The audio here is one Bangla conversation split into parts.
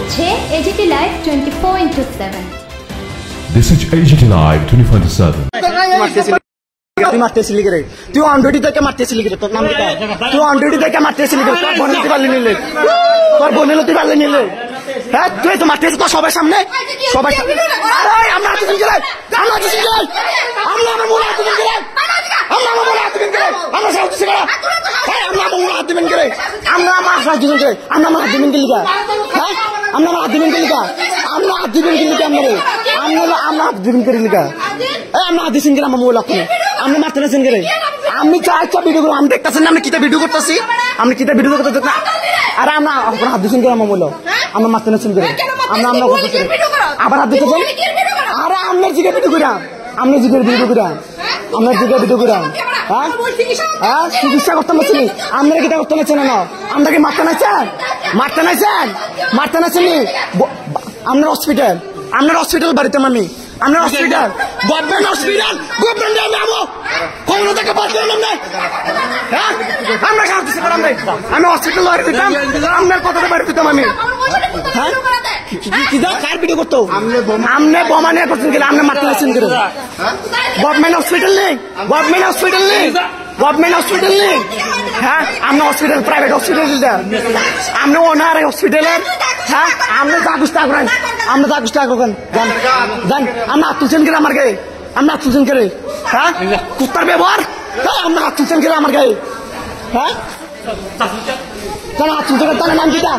দেখছে AGT Live 24/7। This is AGT Live 24/7। তুই মারতেছিলি রে, তুই অনডুটি থেকে মারতেছিলি রে, তোর নাম কি? তুই অনডুটি থেকে মারতেছিলি রে, তোর বনেলতি পারলি নিলে, তোর বনেলতি পারলি নিলে। হ্যাঁ তুই তো মারতেছিস তো সবার সামনে, সবার সামনে। আরে আমরা হাতে দিন গেলে, আমরা হাতে দিন গেলে, আমরা আমার মোলা হাতে দিন গেলে, আমরা আমার মোলা হাতে দিন গেলে, আমরা সব দিন গেলে, হ্যাঁ আমরা আমার মোলা হাতে দিন গেলে, আমরা আমার হাত দিন গেলে, আমরা আমার হাত দিন গেলে, হ্যাঁ আমরা আমার হাত দিন গেলে, আমরা হাত দিন গেলে, আমরা হাত দিন গেলে, আমরা হাত দিন গেলে, আমার মোলা খুলে আমরা মারতে নাছেন করে। আমি চাইছা ভিডিও করবো, আমি দেখতেছেন না আমি কিতা ভিডিও করতেছি, আমি কিতা ভিডিও করতে না। আরে আমরা হাত দিচ্ছেন করে আমার বললো, আমরা মারতে নাছেন করে, আমরা আমরা আবার হাত দিতে চাই। আরে আপনার জিগে ভিডিও করাম, আপনার জিগের ভিডিও করাম, আপনার জিগের ভিডিও করাম। হ্যাঁ হ্যাঁ চিকিৎসা করতে পারছি, আপনারা কিতা করতে পারছেন না? আমরা কি মারতে নাইছেন, মারতে নাইছেন, মারতে নাইছেন আপনার হসপিটাল, আপনার হসপিটাল বাড়িতে আমি, আপনার হসপিটাল গভর্নমেন্ট হসপিটাল, গভর্নমেন্ট আমি আমো কোনো থেকে বাদ দিলাম না। হ্যাঁ আমরা কাঁদতেছি করাম নাই, আমি হসপিটাল বাড়ি দিতাম, আপনার কথাটা বাড়ি দিতাম আমি। হ্যাঁ কি দা কার ভিডিও করতো? আমনে বোমা নিয়ে করছেন গেলে, আপনি মারতে আসছেন গেলে। গভর্নমেন্ট হসপিটাল নেই, গভর্নমেন্ট হসপিটাল নেই, গভর্নমেন্ট হসপিটাল নেই। হ্যাঁ আমরা হসপিটাল প্রাইভেট হসপিটাল দিতাম, আপনি ওনার হসপিটালের। হ্যাঁ আপনি যা গুস্তা করেন, আমরা যা গুস্তা করেন জান জান, আমরা হাত তুলছেন গেলে আমার গায়ে, আমরা হাত তুলছেন গেলে। হ্যাঁ কুত্তার ব্যবহার, হ্যাঁ আমরা হাত তুলছেন গেলে আমার গায়ে। হ্যাঁ হাত তুলছে তার নাম কিটা?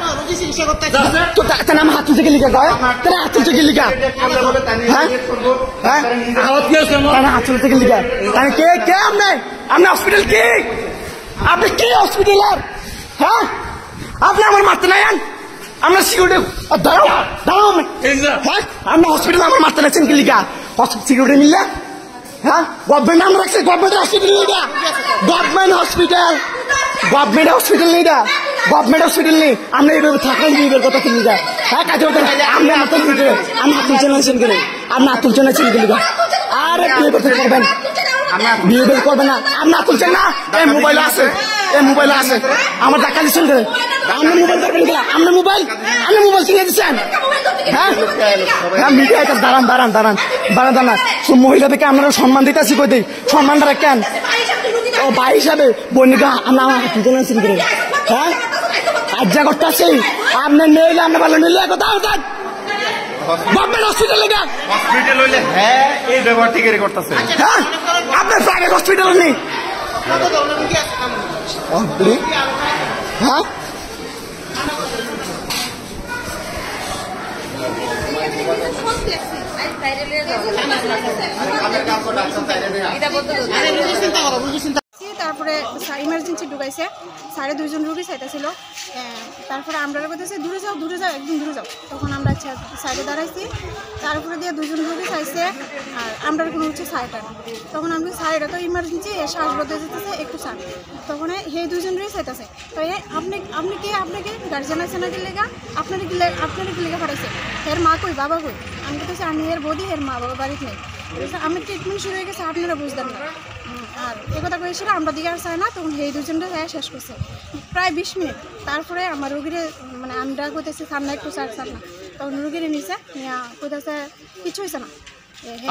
তার নাম হাত তুলছে গেলিকা কয়, তার হাত তুলছে গেলিকা। হ্যাঁ হ্যাঁ হাত তুলছে গেলিকা, তাহলে কে কে আপনি? আপনি হসপিটাল কি? আপনি কি হসপিটালের? হ্যাঁ আপনি আমার মারতে নাই, আমরা সিকিউরিটি দাঁড়াও দাঁড়াও। হ্যাঁ আমরা হসপিটাল আমার মারতে লাগছেন গেলিকা, সিকিউরিটি মিললে। হ্যাঁ গভর্নমেন্ট আমরা রাখছি, গভর্নমেন্ট হসপিটাল নেই, গভর্নমেন্ট হসপিটাল, গভর্নমেন্ট হসপিটাল নেই, গভর্নমেন্ট হসপিটাল নেই। আমরা এইভাবে থাকলেন বিয়ের কথা কিনে যায়। হ্যাঁ কাজে আপনি হাত তুলতে, আমি হাত তুলছেন আছেন করে, আপনি হাত তুলছেন আছেন গেলিকা। আরে বিয়ে করতে করবেন, বিয়ে বের করবেন না, আপনি হাত তুলছেন না। এই মোবাইল আছে, এই মোবাইল আছে, আমার দেখা দিচ্ছেন করে। আপনি মোবাইল করবেন কিনা? আপনি মোবাইল, আপনি মোবাইল কিনে দিচ্ছেন। হ্যাঁ হ্যাঁ মিডিয়া দাঁড়ান দাঁড়ান দাঁড়ান দাঁড়ান দাঁড়ান, মহিলা থেকে আমরা সম্মান দিতেছি কই দিই, সম্মানটা রাখেন। ও ভাই হিসাবে বন্যিকা আমরা আমার হাত তুলতে নাছেন করে। হ্যাঁ কাজা করতে আসছি, আপনি নিলে আপনি ভালো নিলে কথা হতেন গভর্নমেন্ট হসপিটাল লেগে, হসপিটাল হইলে হ্যাঁ এই ব্যবহার ঠিকই করতেছে। হ্যাঁ আপনার প্রাইভেট হসপিটাল নেই। হ্যাঁ তারপরে ইমার্জেন্সি ঢুকাইছে, সাড়ে 2 জন রুগী চাইতেছিল। তারপরে আমরা বলতেছে দূরে যাও দূরে যাও, একদম দূরে যাও। তখন আমরা সাইডে দাঁড়াইছি, তারপরে দিয়ে 2 জন রুগী চাইছে, আর আমরা কোনো হচ্ছে সাইডটা। তখন আমি সাইডটা তো ইমার্জেন্সি শ্বাস বদলে যেতেছে একটু সার, তখন হে 2 জন রুগী চাইতেছে। তো আপনি কি আপনাকে গার্জিয়ান আছে না গেলে আপনার গিলেগা পাঠাইছে, এর মা কই বাবা কই? আমি বলতেছি আমি এর বৌদি, এর মা বাবা বাড়িতে নেই। আমি ট্রিটমেন্ট শুরু হয়ে গেছে, আপনারা বুঝতেন না। আর একথা করেছিল আমরা দিকে আর চাই না, তখন এই 2 জনটা শেষ করছে প্রায় 20 মিনিট। তারপরে আমার রুগীরে মানে আমরা কইতেছি সামনে একটু চার না, তখন রুগীরে নিচে নিয়ে কইতেছে কিছু হয়েছে না।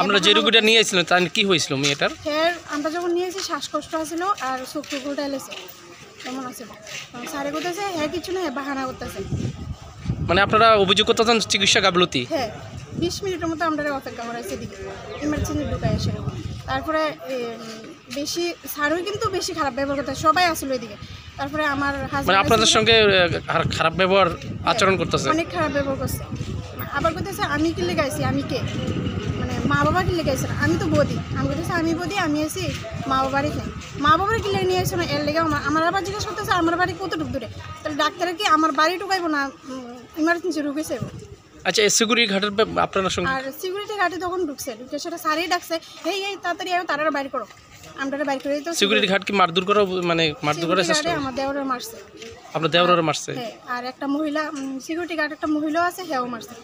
আমরা যে রুগীটা নিয়ে এসেছিলাম তার কি হয়েছিল মেয়েটার? আমরা যখন নিয়েছি শ্বাসকষ্ট আছিল আর চোখ টুক উঠাইলেছে তেমন আছিল। স্যারে কইতেছে হ্যাঁ কিছু না, বাহানা করতেছে। মানে আপনারা অভিযোগ করতেছেন চিকিৎসা গাফলতি? হ্যাঁ 20 মিনিটের মতো আমরা অপেক্ষা করাইছি এদিকে, ইমার্জেন্সি ঢুকাই এসে। তারপরে বেশি স্যারও কিন্তু বেশি খারাপ ব্যবহার করতে, সবাই আসলো এদিকে। তারপরে আমার মানে আপনাদের সঙ্গে খারাপ ব্যবহার আচরণ করতেছে, অনেক খারাপ ব্যবহার করছে। আবার কইতেছে আমি কি লেগাইছি, আমি কে, মানে মা বাবা কি লেগাইছে না, আমি তো বদি। আমি বলতেছি আমি বদি, আমি এসি মা বাবার নেই, মা বাবার কি লেগে নিয়ে আসছে না, এর লেগে আমার আবার জিজ্ঞেস করতেছে আমার বাড়ি কতটুকু দূরে। তাহলে ডাক্তারের কি আমার বাড়ি ঢুকাইবো না, ইমার্জেন্সি রুগী চাইব। আচ্ছা সিকিউরিটি ঘাটের আপনার সঙ্গে? আর সিকিউরিটি ঘাটে তখন ঢুকছে সেটা সারেই ডাকছে, এই তাড়াতাড়ি তারা বাইর করো, আমরা বাইর করে দিতে। সিকিউরিটি ঘাট কি মারধর করা, মানে মারধর করার চেষ্টা? আমার দেওয়ারে মারছে। আপনার দেওয়ারে মারছে? হ্যাঁ, আর একটা মহিলা সিকিউরিটি গার্ড একটা মহিলা আছে, হ্যাঁ মারছে।